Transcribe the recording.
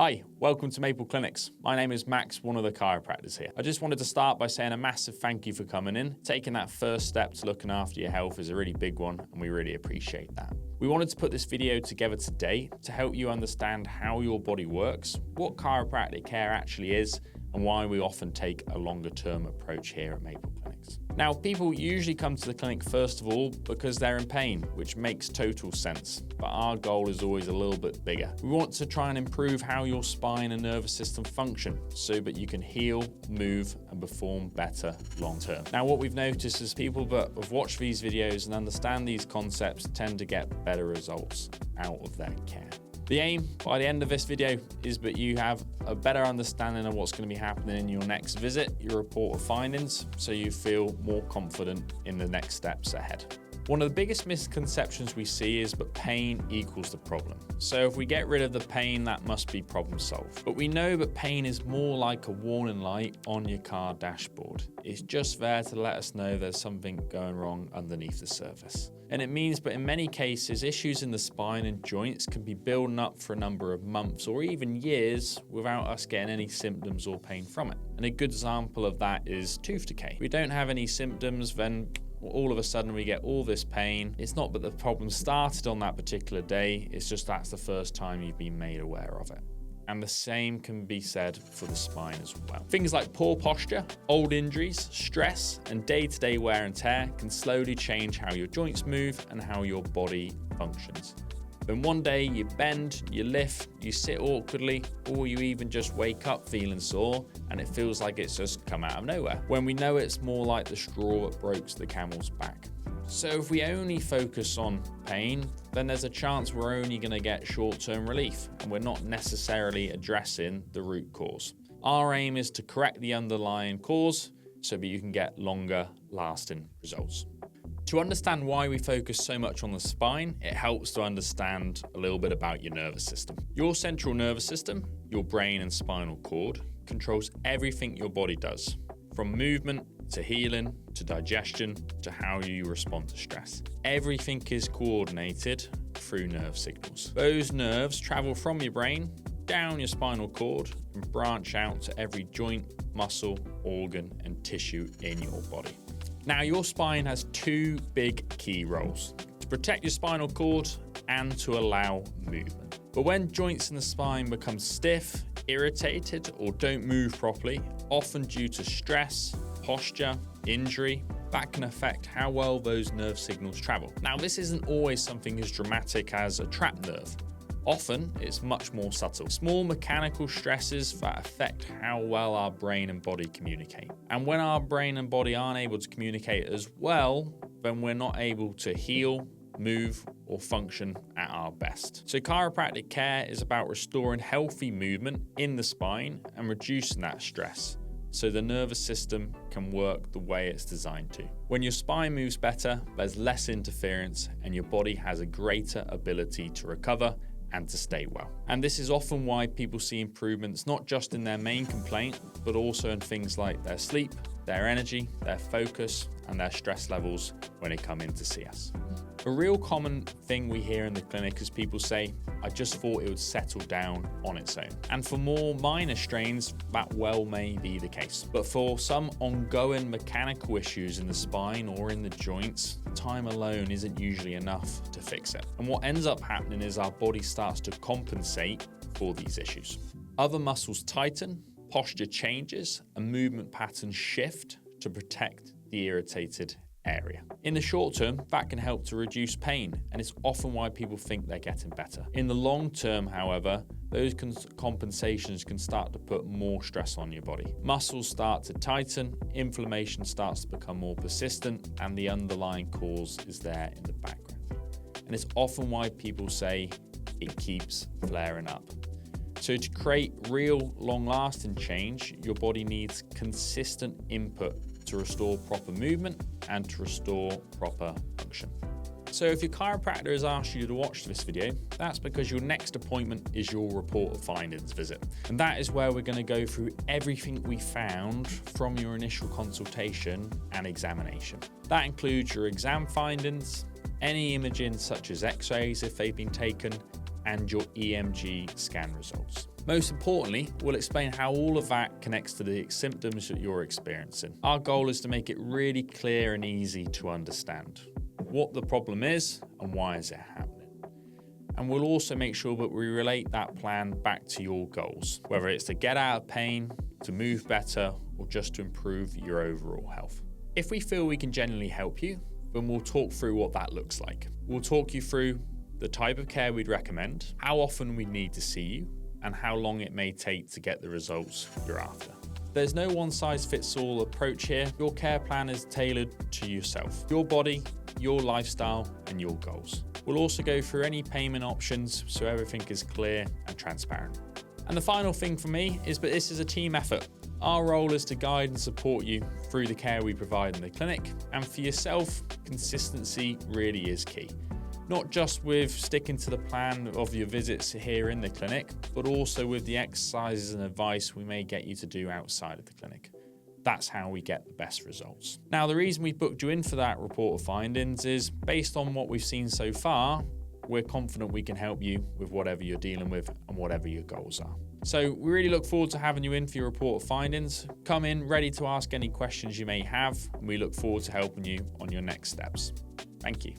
Hi, welcome to Maple Clinics. My name is Max, one of the chiropractors here. I just wanted to start by saying a massive thank you for coming in. Taking that first step to looking after your health is a really big one, and we really appreciate that. We wanted to put this video together today to help you understand how your body works, what chiropractic care actually is, and why we often take a longer term approach here at Maple Clinics. Now, people usually come to the clinic first of all because they're in pain, which makes total sense, but our goal is always a little bit bigger. We want to try and improve how your spine and nervous system function so that you can heal, move, and perform better long term. Now, what we've noticed is people that have watched these videos and understand these concepts tend to get better results out of their care. The aim by the end of this video is that you have a better understanding of what's going to be happening in your next visit, your report of findings, so you feel more confident in the next steps ahead. One of the biggest misconceptions we see is that pain equals the problem. So if we get rid of the pain, that must be problem solved. But we know that pain is more like a warning light on your car dashboard. It's just there to let us know there's something going wrong underneath the surface. And it means that in many cases, issues in the spine and joints can be building up for a number of months or even years without us getting any symptoms or pain from it. And a good example of that is tooth decay. If we don't have any symptoms, then all of a sudden we get all this pain. It's not that the problem started on that particular day, it's just that's the first time you've been made aware of it. And the same can be said for the spine as well. Things like poor posture, old injuries, stress, and day-to-day wear and tear can slowly change how your joints move and how your body functions. Then one day you bend, you lift, you sit awkwardly, or you even just wake up feeling sore and it feels like it's just come out of nowhere, when we know it's more like the straw that breaks the camel's back. So if we only focus on pain, then there's a chance we're only going to get short-term relief and we're not necessarily addressing the root cause. Our aim is to correct the underlying cause so that you can get longer lasting results. To understand why we focus so much on the spine, it helps to understand a little bit about your nervous system. Your central nervous system, your brain and spinal cord, controls everything your body does, from movement to healing, to digestion, to how you respond to stress. Everything is coordinated through nerve signals. Those nerves travel from your brain down your spinal cord and branch out to every joint, muscle, organ, and tissue in your body. Now, your spine has two big key roles: to protect your spinal cord and to allow movement. But when joints in the spine become stiff, irritated, or don't move properly, often due to stress, posture, injury, that can affect how well those nerve signals travel. Now, this isn't always something as dramatic as a trapped nerve. Often, it's much more subtle. Small mechanical stresses that affect how well our brain and body communicate. And when our brain and body aren't able to communicate as well, then we're not able to heal, move, or function at our best. So chiropractic care is about restoring healthy movement in the spine and reducing that stress, so the nervous system can work the way it's designed to. When your spine moves better, there's less interference and your body has a greater ability to recover and to stay well. And this is often why people see improvements not just in their main complaint, but also in things like their sleep, their energy, their focus, and their stress levels when they come in to see us. A real common thing we hear in the clinic is people say, "I just thought it would settle down on its own." And for more minor strains, that well may be the case. But for some ongoing mechanical issues in the spine or in the joints, time alone isn't usually enough to fix it. And what ends up happening is our body starts to compensate for these issues. Other muscles tighten, posture changes, and movement patterns shift to protect the irritated area. In the short term, that can help to reduce pain, and it's often why people think they're getting better. In the long term, however, those compensations can start to put more stress on your body. Muscles start to tighten, inflammation starts to become more persistent, and the underlying cause is there in the background. And it's often why people say it keeps flaring up. So to create real long-lasting change, your body needs consistent input to restore proper movement and to restore proper function. So if your chiropractor has asked you to watch this video, that's because your next appointment is your report of findings visit. And that is where we're going to go through everything we found from your initial consultation and examination. That includes your exam findings, any imaging such as x-rays if they've been taken, and your EMG scan results. Most importantly, we'll explain how all of that connects to the symptoms that you're experiencing. Our goal is to make it really clear and easy to understand what the problem is and why is it happening. And we'll also make sure that we relate that plan back to your goals, whether it's to get out of pain, to move better, or just to improve your overall health. If we feel we can genuinely help you, then we'll talk through what that looks like. We'll talk you through the type of care we'd recommend, how often we need to see you, and how long it may take to get the results you're after. There's no one-size-fits-all approach here. Your care plan is tailored to yourself, your body, your lifestyle, and your goals. We'll also go through any payment options so everything is clear and transparent. And the final thing for me is that this is a team effort. Our role is to guide and support you through the care we provide in the clinic. And for yourself, consistency really is key. Not just with sticking to the plan of your visits here in the clinic, but also with the exercises and advice we may get you to do outside of the clinic. That's how we get the best results. Now, the reason we booked you in for that report of findings is based on what we've seen so far, we're confident we can help you with whatever you're dealing with and whatever your goals are. So we really look forward to having you in for your report of findings. Come in ready to ask any questions you may have, and we look forward to helping you on your next steps. Thank you.